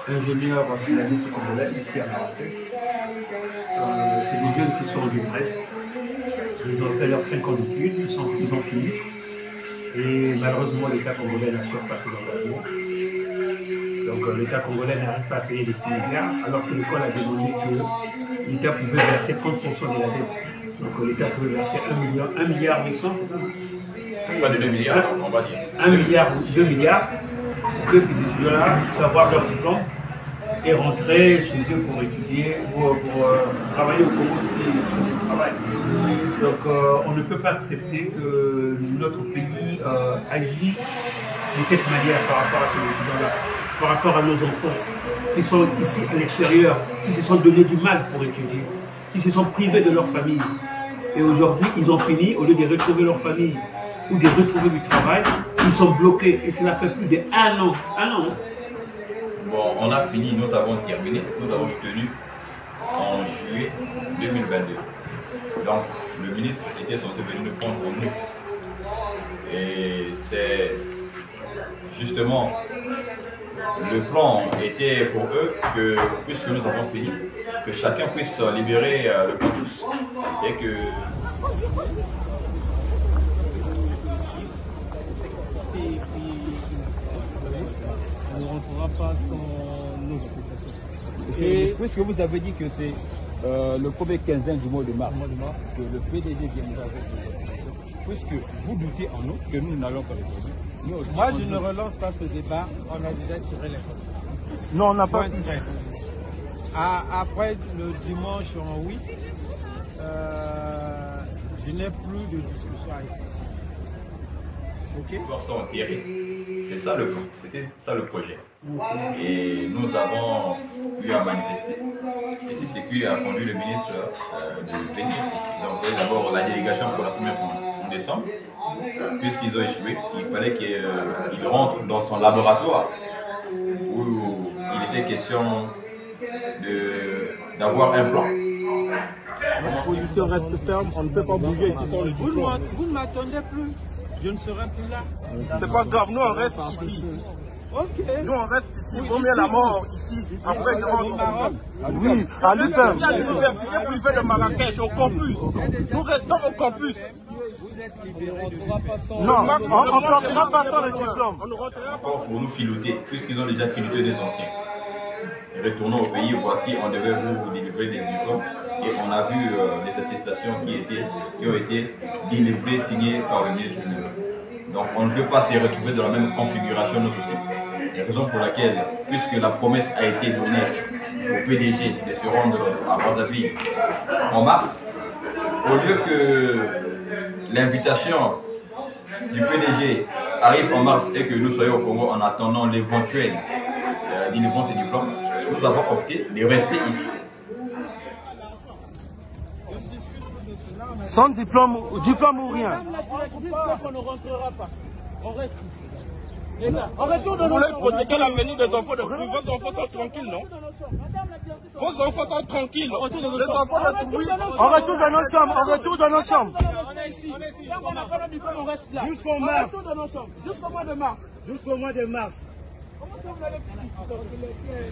ingénieurs syndicalistes congolais ici à Marrakech. C'est des jeunes qui sont en détresse. Ils ont fait leurs 5 ans d'études, ils ont fini. Et malheureusement, l'État congolais n'assure pas ses engagements. Donc l'État congolais n'arrive pas à payer les 6 milliards, alors que l'école a demandé que l'État pouvait verser 30% de la dette. Donc l'État pouvait verser 1 milliard 800, c'est ça? Pas de 2 milliards, on va dire. 1 milliard ou 2 milliards pour que ces étudiants-là puissent avoir leur diplôme et rentrer chez eux pour étudier ou pour travailler au Congo s'ils travaillent. Donc on ne peut pas accepter que notre pays agit de cette manière par rapport à ces étudiants-là, par rapport à nos enfants qui sont ici à l'extérieur, qui se sont donné du mal pour étudier, qui se sont privés de leur famille. Et aujourd'hui, ils ont fini, au lieu de retrouver leur famille ou de retrouver du travail, ils sont bloqués. Et cela fait plus d'1 an. 1 an. Bon, on a fini, nous avons terminé, nous avons soutenu en juillet 2022. Donc, le ministre était censé venir nous prendre en août. Et c'est justement, le plan était pour eux que, puisque nous avons fini, que chacun puisse libérer le campus. Et que... On ne rentrera pas sans nos appréciations. Et puisque vous avez dit que c'est le premier quinzaine du mois de mars que le PDG viendra avec les appréciations, puisque vous doutez en nous que nous n'allons pas les produire. Moi, je ne relance pas ce débat. On a déjà tiré les conclusions. Non, on n'a pas. Après le dimanche en 8, je n'ai plus de discussion avec vous. Ok. C'est ça le plan, c'était ça le projet. Et nous avons eu à manifester. Et c'est ce qui a conduit le ministre de venir ici. Donc d'abord la délégation pour la première fois en décembre. Puisqu'ils ont échoué, il fallait qu'il rentre dans son laboratoire où il était question d'avoir un plan. Notre position reste ferme, on ne peut pas bouger ici sans le diplôme. Vous ne m'attendez plus. Je ne serai plus là. C'est pas grave, nous on reste ici. Ok. Nous on reste ici, vaut mieux la mort ici. Après je rentre au Maroc. Oui, à l'UPEM. Il y a l'université privée de Marrakech au campus. Nous restons au campus. Vous êtes libérés de non, on ne sortira pas sans le diplôme. Encore pour nous filouter, puisqu'ils ont déjà filouté des anciens. Retournons au pays, voici, on devait vous délivrer des diplômes. Et on a vu des attestations qui ont été délivrées, signées par le ministre lui-même. Donc on ne veut pas se retrouver dans la même configuration nous aussi. La raison pour laquelle, puisque la promesse a été donnée au PDG de se rendre à Brazzaville en mars, au lieu que l'invitation du PDG arrive en mars et que nous soyons au Congo en attendant l'éventuelle délivrance des diplômes, nous avons opté de rester ici. Sans diplôme ou rien. On ne rentrera pas. On reste ici. Vous voulez protéger l'avenir des enfants de rue. Vos enfants sont tranquilles, non? Vos enfants sont tranquilles. Les enfants de rue. On retourne dans nos chambres. On retourne dans nos chambres. On est ici. Tant qu'on n'a pas le diplôme, on reste là. Jusqu'au mars. On retourne dans nos chambres. Jusqu'au mois de mars. Jusqu'au mois de mars. Comment ça vous allez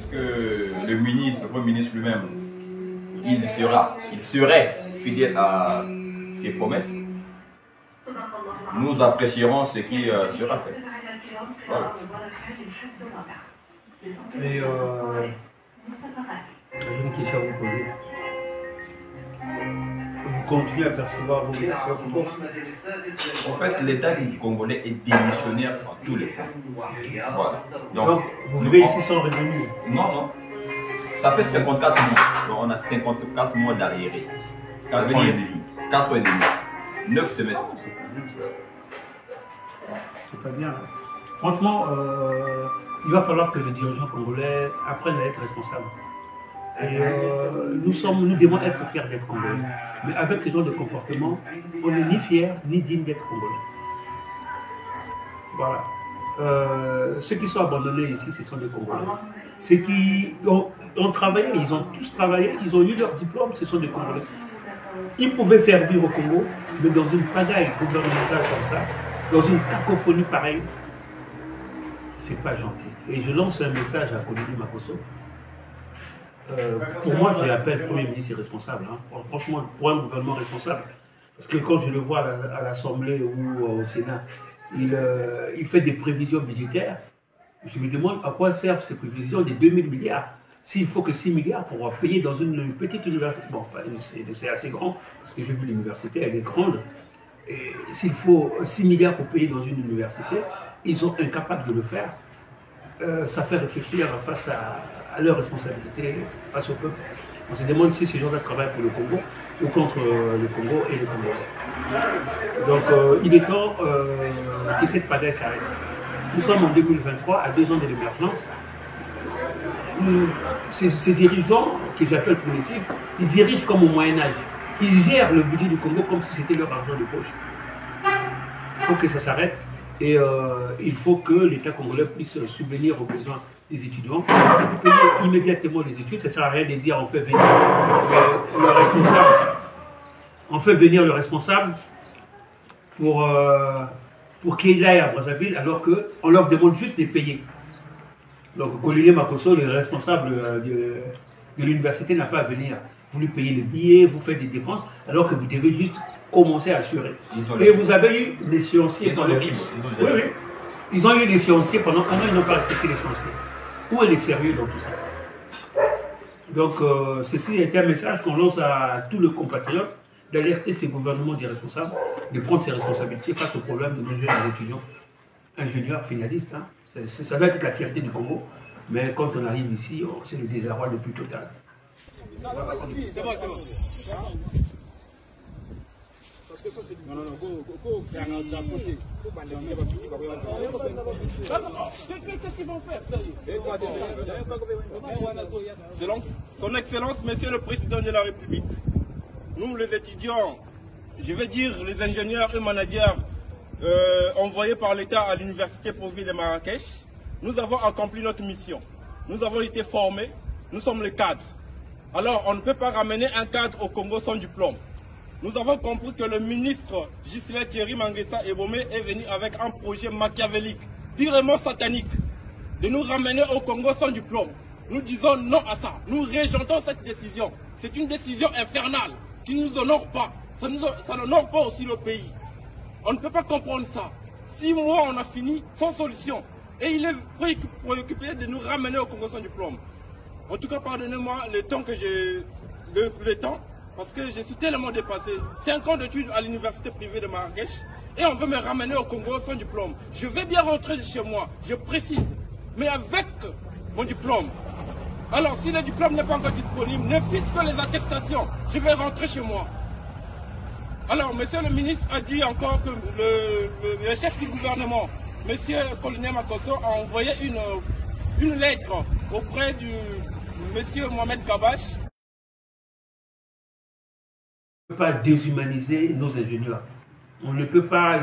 Que le ministre, le Premier ministre lui-même, il serait fidèle à ses promesses, nous apprécierons ce qui sera fait. Voilà. Et j'ai une question à vous poser. Vous continuez à percevoir vos bourses? En fait, l'État congolais est démissionnaire à tous les points. Voilà. Donc, vous vivez ici sans revenu? Non, non. Ça fait 54 mois. Donc, on a 54 mois d'arriéré. 4 ans et demi. 4 ans et demi. 9 semestres. C'est pas bien. Franchement, il va falloir que les dirigeants congolais apprennent à être responsables. Et nous devons être fiers d'être congolais. Mais avec ce genre de comportement, on n'est ni fiers ni dignes d'être congolais. Voilà. Ceux qui sont abandonnés ici, ce sont des Congolais. Ceux qui ont travaillé, ils ont tous travaillé, ils ont eu leur diplôme, ce sont des Congolais. Ils pouvaient servir au Congo, mais dans une pagaille gouvernementale comme ça, dans une cacophonie pareille, c'est pas gentil. Et je lance un message à Colini Makosso. Pour moi, j'appelle le Premier ministre responsable. Hein. Franchement, pour un gouvernement responsable. Parce que quand je le vois à l'Assemblée ou au Sénat, il fait des prévisions budgétaires. Je me demande à quoi servent ces prévisions des 2000 milliards. S'il faut que 6 milliards pour payer dans une petite université. Bon, c'est assez grand, parce que j'ai vu l'université, elle est grande. Et s'il faut 6 milliards pour payer dans une université, ils sont incapables de le faire. Ça fait réfléchir face à leur responsabilité, face au peuple. On se demande si ces gens-là travaillent pour le Congo ou contre le Congo et les Congolais. Donc il est temps que cette pagaille s'arrête. Nous sommes en 2023, à 2 ans de l'émergence. Ces dirigeants, que j'appelle politiques, ils dirigent comme au Moyen-Âge. Ils gèrent le budget du Congo comme si c'était leur argent de poche. Il faut que ça s'arrête et il faut que l'État congolais puisse subvenir aux besoins des étudiants, payer immédiatement les études. Ça ne sert à rien de dire on fait venir le responsable. On fait venir le responsable pour qu'il aille à Brazzaville alors qu'on leur demande juste de payer. Donc Colini Makosso, le responsable de l'université, n'a pas à venir. Vous lui payez les billets, vous faites des dépenses, alors que vous devez juste commencer à assurer. Et vous avez eu les séanciers pendant... Ils ont eu les séanciers pendant un an, ils n'ont pas respecté les séanciers. Où est le sérieux dans tout ça? Donc ceci est un message qu'on lance à tous les compatriotes, d'alerter ces gouvernements des responsables, de prendre ses responsabilités face au problème de nos jeunes étudiants, ingénieurs, finalistes. Hein. Ça doit être la fierté du Congo, mais quand on arrive ici, c'est le désarroi le plus total. C'est bon. Parce que ça c'est... Non, go, c'est un côté. Qu'est-ce qu'ils vont faire, sérieux? Son Excellence, Monsieur le Président de la République, nous les étudiants, je vais dire les ingénieurs et managers envoyés par l'État à l'université privée de Marrakech, nous avons accompli notre mission. Nous avons été formés, nous sommes les cadres. Alors, on ne peut pas ramener un cadre au Congo sans diplôme. Nous avons compris que le ministre Ghislain Thierry Manguessa Ebomé est venu avec un projet machiavélique, purement satanique, de nous ramener au Congo sans diplôme. Nous disons non à ça. Nous rejetons cette décision. C'est une décision infernale qui ne nous honore pas. Ça n'honore pas aussi le pays. On ne peut pas comprendre ça. 6 mois, on a fini sans solution. Et il est préoccupé de nous ramener au Congo sans diplôme. En tout cas, pardonnez-moi le temps que j'ai... Le temps, parce que je suis tellement dépassé. 5 ans d'études à l'université privée de Marrakech, et on veut me ramener au Congo sans diplôme. Je vais bien rentrer chez moi, je précise, mais avec mon diplôme. Alors, si le diplôme n'est pas encore disponible, ne fût-ce que les attestations, je vais rentrer chez moi. Alors, monsieur le ministre a dit encore que le chef du gouvernement, monsieur Colini Makosso, a envoyé une lettre auprès du monsieur Mohamed Kabash. On ne peut pas déshumaniser nos ingénieurs. On ne peut pas,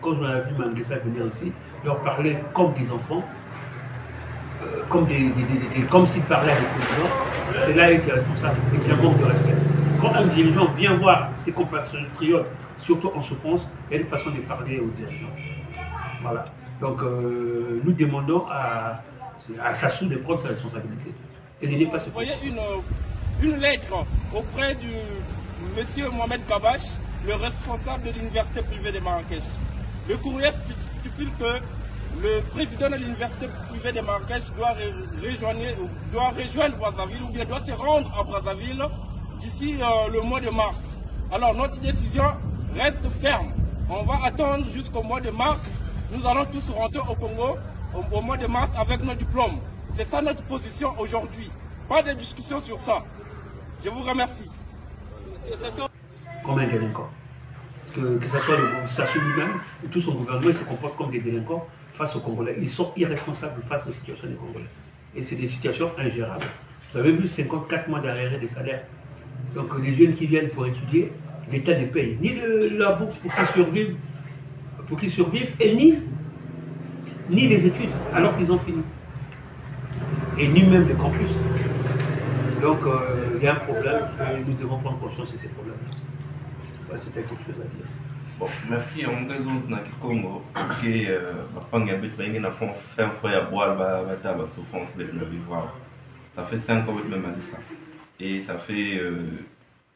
quand on a vu Manguessa venir ici, leur parler comme des enfants, comme s'ils parlaient avec les gens. C'est là qu'il est responsable. Et c'est un manque de respect. Quand un dirigeant vient voir ses compatriotes, surtout en souffrance, il y a une façon de parler aux dirigeants. Voilà. Donc nous demandons à Sassou de prendre sa responsabilité et de ne pas se faire. Vous voyez une lettre auprès du monsieur Mohamed Kabash, le responsable de l'université privée de Marrakech. Le courrier stipule que le président de l'université privée de Marrakech doit rejoindre Brazzaville ou bien doit se rendre à Brazzaville d'ici le mois de mars. Alors notre décision reste ferme. On va attendre jusqu'au mois de mars. Nous allons tous rentrer au Congo au mois de mars avec nos diplômes. C'est ça notre position aujourd'hui. Pas de discussion sur ça. Je vous remercie. Comme un délinquant. Parce que ce soit le Sassou lui-même et tout son gouvernement, ils se comportent comme des délinquants face aux Congolais. Ils sont irresponsables face aux situations des Congolais. Et c'est des situations ingérables. Vous avez vu 54 mois d'arrêt des salaires. Donc les jeunes qui viennent pour étudier, l'État ne paye ni la bourse pour qu'ils survivent, et ni les études alors qu'ils ont fini. Et ni même le campus. Donc il y a un problème et nous devons prendre conscience de ces problèmes. C'était quelque chose à dire. Bon, merci. On a besoin de Congo. Que un frère à boire, va souffrance de le vivre. Ça fait 5 ans que je me dis ça. Et ça fait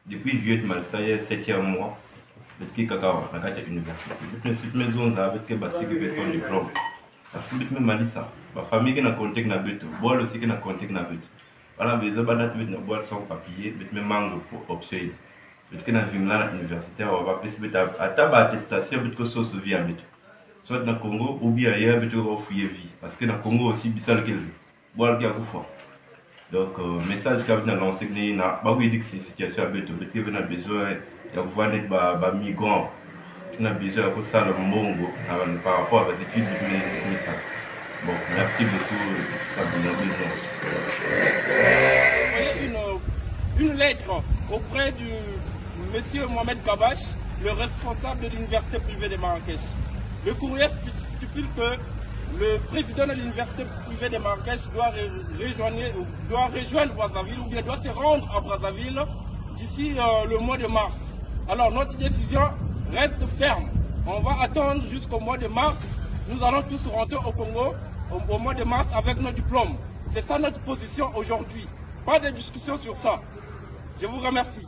depuis juillet de Malsa, il y a 7e mois. Je suis à l'université. Je suis maison avec son diplôme. Parce que je me dis ça. Ma famille qui a compté que but, boire aussi qui a compté que but. Voilà, mais je vais boire sans papier, je me manque pour option. Je suis à l'université, on va plus à table attestation, je suis sauce vie à but. Soit dans le Congo ou bien ailleurs, je suis fouillé vie. Parce que dans le Congo aussi, c'est ça que je veux. Boire qui a beaucoup. Donc, message que vous avez lancé, il y a beaucoup de situations à but. Vous avez besoin de migrants. Vous avez besoin de ça le monde par rapport à les études de ça. Bon, merci beaucoup. Une lettre auprès du monsieur Mohamed Kabash, le responsable de l'université privée de Marrakech. Le courrier stipule que le président de l'université privée de Marrakech doit rejoindre Brazzaville ou bien doit se rendre à Brazzaville d'ici le mois de mars. Alors notre décision reste ferme. On va attendre jusqu'au mois de mars. Nous allons tous rentrer au Congo au mois de mars avec nos diplômes. C'est ça notre position aujourd'hui. Pas de discussion sur ça. Je vous remercie.